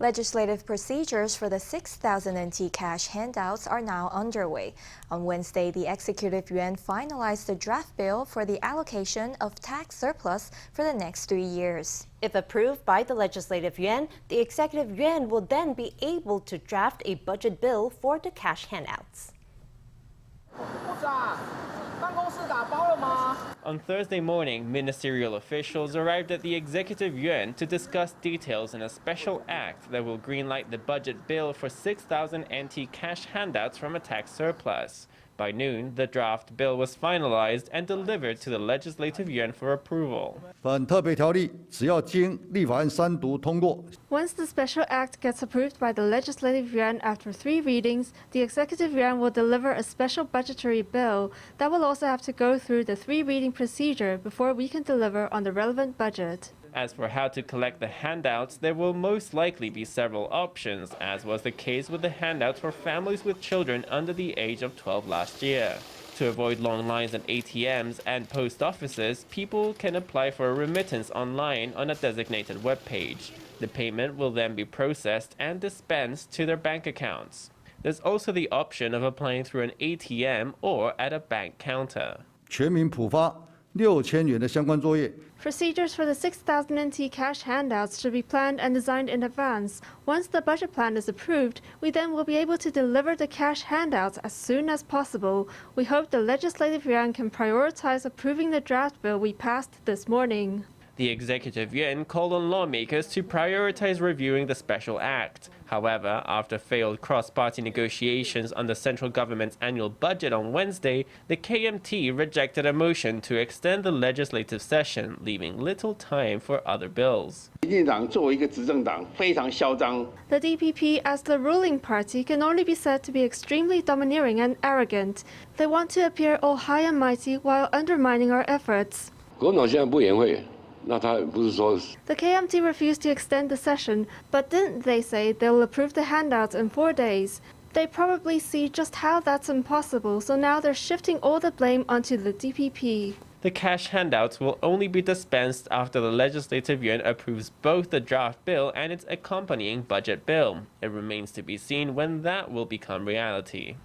Legislative procedures for the 6,000 NT cash handouts are now underway. On Wednesday, the Executive Yuan finalized the draft bill for the allocation of tax surplus for the next 3 years. If approved by the Legislative Yuan, the Executive Yuan will then be able to draft a budget bill for the cash handouts. On Thursday morning, ministerial officials arrived at the Executive Yuan to discuss details in a special act that will greenlight the budget bill for 6,000 NT cash handouts from a tax surplus. By noon, the draft bill was finalized and delivered to the Legislative Yuan for approval. Once the special act gets approved by the Legislative Yuan after 3 readings, the Executive Yuan will deliver a special budgetary bill that will also have to go through the 3-reading procedure before we can deliver on the relevant budget. As for how to collect the handouts, there will most likely be several options, as was the case with the handouts for families with children under the age of 12 last year. To avoid long lines at ATMs and post offices, people can apply for a remittance online on a designated web page. The payment will then be processed and dispensed to their bank accounts. There's also the option of applying through an ATM or at a bank counter. 全民普发6000元的相关作业。 Procedures for the 6,000 NT cash handouts should be planned and designed in advance. Once the budget plan is approved, we then will be able to deliver the cash handouts as soon as possible. We hope the Legislative Yuan can prioritize approving the draft bill we passed this morning. The Executive Yuan called on lawmakers to prioritize reviewing the special act. However, after failed cross-party negotiations on the central government's annual budget on Wednesday, the KMT rejected a motion to extend the legislative session, leaving little time for other bills. The DPP, as the ruling party, can only be said to be extremely domineering and arrogant. They want to appear all high and mighty while undermining our efforts. The KMT refused to extend the session, but didn't they say they'll approve the handouts in 4 days? They probably see just how that's impossible, so now they're shifting all the blame onto the DPP. The cash handouts will only be dispensed after the Legislative Yuan approves both the draft bill and its accompanying budget bill. It remains to be seen when that will become reality.